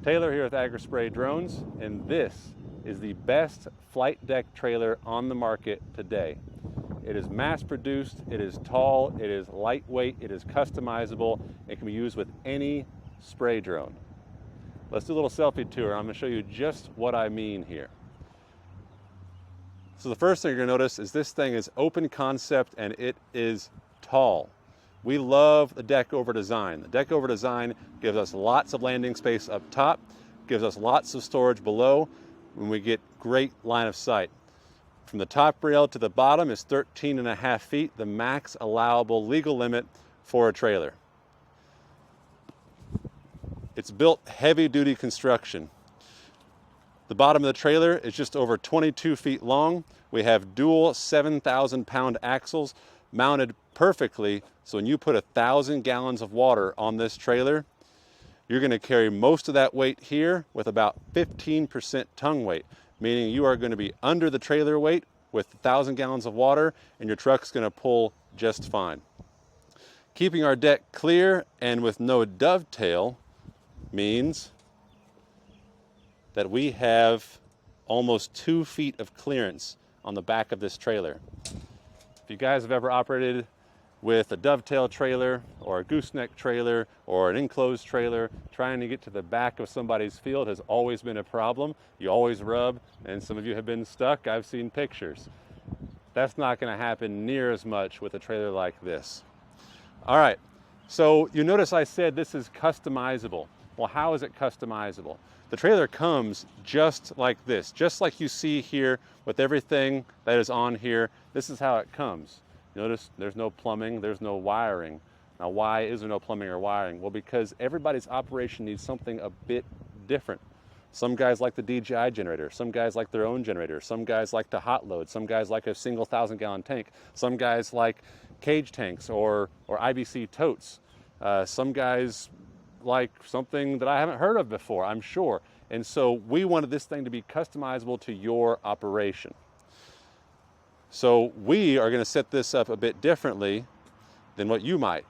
Taylor here with Agri Drones, and this is the best flight deck trailer on the market today. It is mass produced, it is tall, it is lightweight, it is customizable, it can be used with any spray drone. Let's do a little selfie tour. I'm going to show you just what I mean here. So the first thing you're going to notice is this thing is open concept and it is tall. We love the deck over design. The deck over design gives us lots of landing space up top, gives us lots of storage below, and we get great line of sight. From the top rail to the bottom is 13.5 feet, the max allowable legal limit for a trailer. It's built heavy duty construction. The bottom of the trailer is just over 22 feet long. We have dual 7,000 pound axles mounted perfectly, so when you put 1,000 gallons of water on this trailer, you're going to carry most of that weight here with about 15% tongue weight, meaning you are going to be under the trailer weight with 1,000 gallons of water, and your truck's going to pull just fine. Keeping our deck clear and with no dovetail means that we have almost 2 feet of clearance on the back of this trailer. If you guys have ever operated with a dovetail trailer or a gooseneck trailer or an enclosed trailer, trying to get to the back of somebody's field has always been a problem. You always rub, and some of you have been stuck. I've seen pictures. That's not going to happen near as much with a trailer like this. All right, so you notice I said this is customizable. Well, how is it customizable? The trailer comes just like this, just like you see here with everything that is on here. This is how it comes. Notice there's no plumbing, there's no wiring. Now, why is there no plumbing or wiring? Well, because everybody's operation needs something a bit different. Some guys like the DJI generator, some guys like their own generator, some guys like the hot load, some guys like a single 1,000-gallon tank, some guys like cage tanks or IBC totes. Some guys like something that I haven't heard of before, I'm sure. And so we wanted this thing to be customizable to your operation. So we are going to set this up a bit differently than what you might.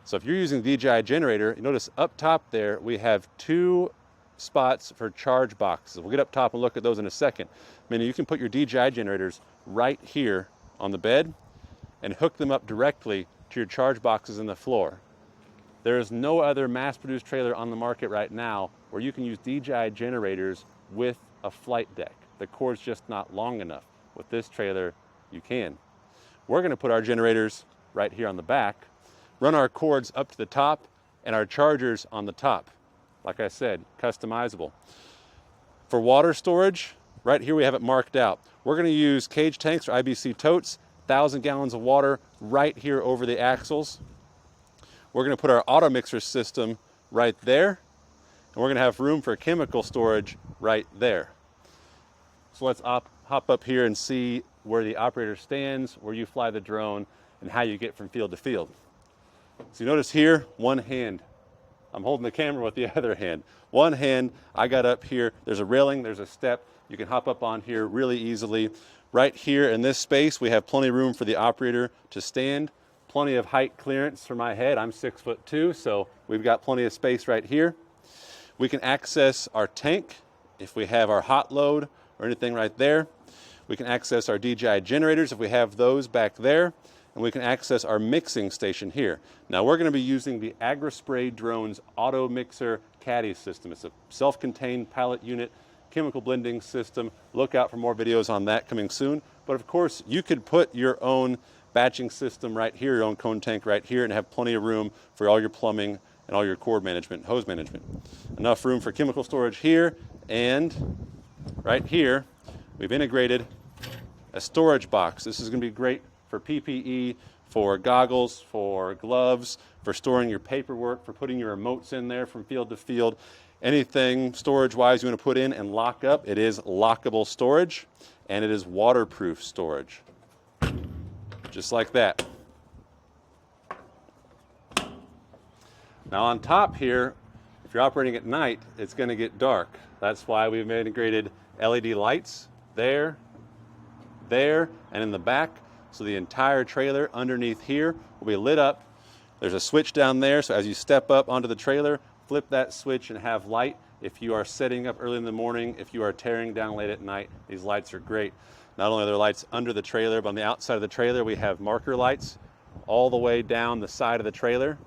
So if you're using the DJI generator, you notice up top there we have 2 spots for charge boxes. We'll get up top and look at those in a second. Meaning you can put your DJI generators right here on the bed and hook them up directly to your charge boxes in the floor. There is no other mass-produced trailer on the market right now where you can use DJI generators with a flight deck. The cord's just not long enough. With this trailer, you can. We're going to put our generators right here on the back, run our cords up to the top, and our chargers on the top. Like I said, customizable. For water storage, right here we have it marked out. We're going to use cage tanks or IBC totes, 1,000 gallons of water right here over the axles. We're going to put our auto mixer system right there, and we're going to have room for chemical storage right there. So let's hop up here and see where the operator stands, where you fly the drone, and how you get from field to field. So you notice here, one hand. I'm holding the camera with the other hand. One hand, I got up here. There's a railing, there's a step. You can hop up on here really easily. Right here in this space, we have plenty of room for the operator to stand. Plenty of height clearance for my head. I'm 6'2", so we've got plenty of space right here. We can access our tank if we have our hot load or anything right there. We can access our DJI generators if we have those back there, and we can access our mixing station here. Now we're going to be using the Agri Drones Auto Mixer Caddy system. It's a self-contained pallet unit, chemical blending system. Look out for more videos on that coming soon. But of course, you could put your own batching system right here, your own cone tank right here, and have plenty of room for all your plumbing and all your cord management, hose management. Enough room for chemical storage here, and right here, we've integrated a storage box. This is going to be great for PPE, for goggles, for gloves, for storing your paperwork, for putting your remotes in there from field to field. Anything storage-wise you want to put in and lock up, it is lockable storage, and it is waterproof storage. Just like that. Now on top here, if you're operating at night, it's going to get dark. That's why we've integrated LED lights there, and in the back. So the entire trailer underneath here will be lit up. There's a switch down there, so as you step up onto the trailer, flip that switch and have light. If you are setting up early in the morning, if you are tearing down late at night, these lights are great. Not only are there lights under the trailer, but on the outside of the trailer, we have marker lights all the way down the side of the trailer.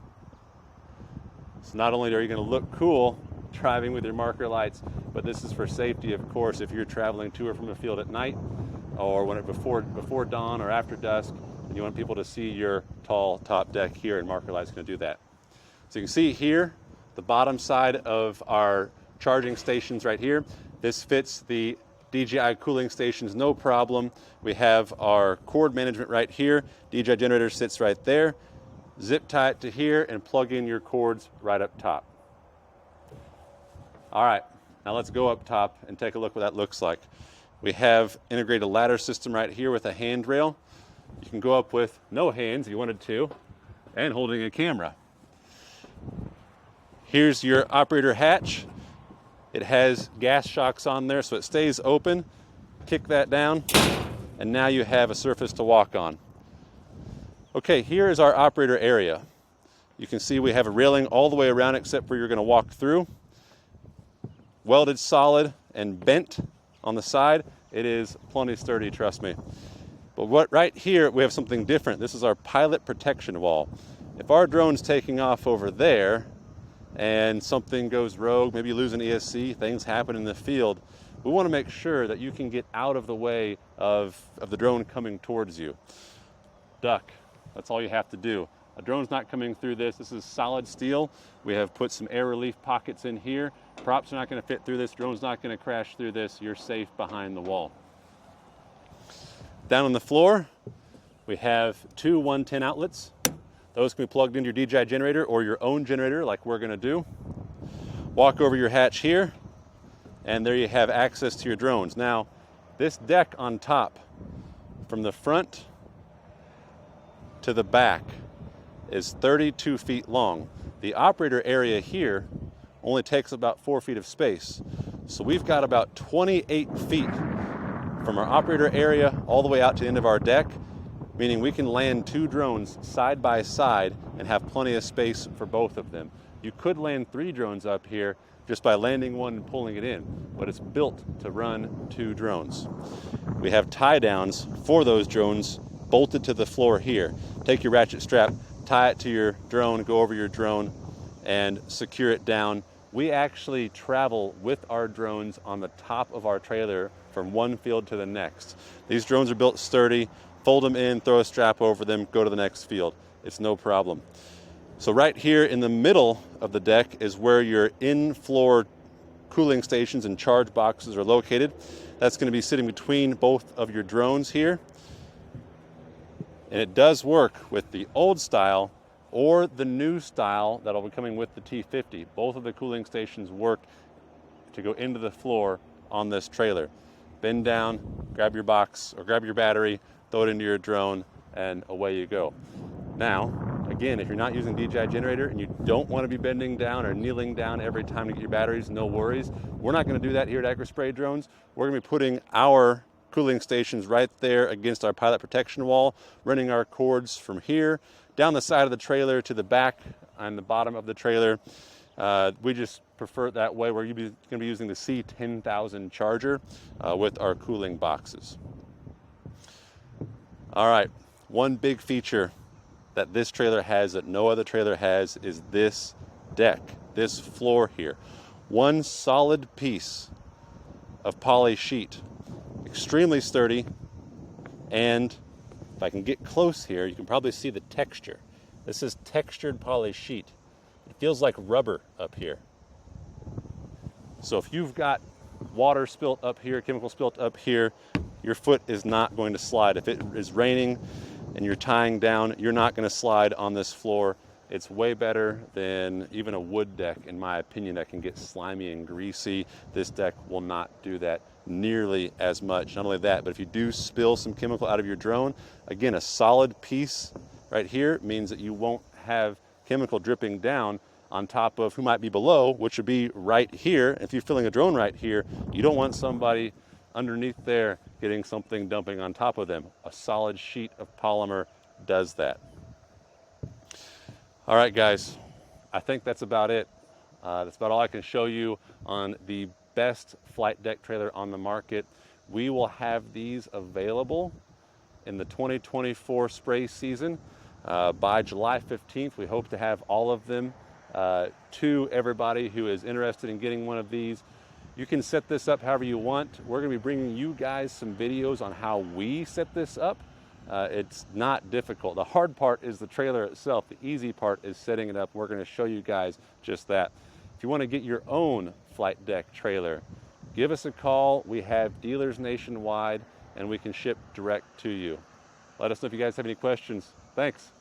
So not only are you going to look cool driving with your marker lights, but this is for safety, of course, if you're traveling to or from a field at night, or when before dawn or after dusk, and you want people to see your tall top deck here, and marker lights going to do that. So you can see here, the bottom side of our charging stations right here. This fits the DJI cooling stations, no problem. We have our cord management right here. DJI generator sits right there. Zip tie it to here and plug in your cords right up top. All right, now let's go up top and take a look what that looks like. We have integrated ladder system right here with a handrail. You can go up with no hands if you wanted to, and holding a camera. Here's your operator hatch. It has gas shocks on there, so it stays open. Kick that down, and now you have a surface to walk on. Okay, here is our operator area. You can see we have a railing all the way around except where you're going to walk through. Welded solid and bent on the side. It is plenty sturdy, trust me. But right here, we have something different. This is our pilot protection wall. If our drone's taking off over there and something goes rogue, maybe you lose an ESC, things happen in the field, we want to make sure that you can get out of the way of the drone coming towards you. Duck, that's all you have to do. A drone's not coming through this. This is solid steel. We have put some air relief pockets in here. Props are not going to fit through this. Drone's not going to crash through this. You're safe behind the wall. Down on the floor, we have two 110 outlets. Those can be plugged into your DJI generator or your own generator like we're going to do. Walk over your hatch here, and there you have access to your drones. Now, this deck on top, from the front to the back, is 32 feet long. The operator area here only takes about 4 feet of space. So we've got about 28 feet from our operator area all the way out to the end of our deck, meaning we can land two drones side by side and have plenty of space for both of them. You could land 3 drones up here just by landing one and pulling it in, but it's built to run 2 drones. We have tie downs for those drones bolted to the floor here. Take your ratchet strap, tie it to your drone, go over your drone, and secure it down. We actually travel with our drones on the top of our trailer from one field to the next. These drones are built sturdy. Fold them in, throw a strap over them, go to the next field. It's no problem. So right here in the middle of the deck is where your in-floor cooling stations and charge boxes are located. That's going to be sitting between both of your drones here. And it does work with the old style or the new style that'll be coming with the T50. Both of the cooling stations work to go into the floor on this trailer. Bend down, grab your box or grab your battery, throw it into your drone, and away you go. Now, again, if you're not using DJI generator and you don't want to be bending down or kneeling down every time to get your batteries, no worries. We're not going to do that here at Agri Spray Drones. We're going to be putting our cooling stations right there against our pilot protection wall, running our cords from here down the side of the trailer to the back and the bottom of the trailer. We just prefer it that way. We're going to be using the C10000 charger with our cooling boxes. All right, one big feature that this trailer has that no other trailer has is this deck, this floor here. One solid piece of poly sheet, extremely sturdy, and if I can get close here, you can probably see the texture. This is textured poly sheet. It feels like rubber up here. So if you've got water spilt up here, chemical spilt up here, your foot is not going to slide. If it is raining and you're tying down, you're not going to slide on this floor. It's way better than even a wood deck, in my opinion, that can get slimy and greasy. This deck will not do that nearly as much. Not only that, but if you do spill some chemical out of your drone, again, a solid piece right here means that you won't have chemical dripping down on top of who might be below, which would be right here. If you're filling a drone right here, you don't want somebody underneath there getting something dumping on top of them. A solid sheet of polymer does that. All right, guys, I think that's about it That's about all I can show you on the best flight deck trailer on the market. We will have these available in the 2024 spray season. By July 15th, we hope to have all of them to everybody who is interested in getting one of these. You can set this up however you want. We're going to be bringing you guys some videos on how we set this up. It's not difficult. The hard part is the trailer itself. The easy part is setting it up. We're going to show you guys just that. If you want to get your own flight deck trailer, give us a call. We have dealers nationwide and we can ship direct to you. Let us know if you guys have any questions. Thanks.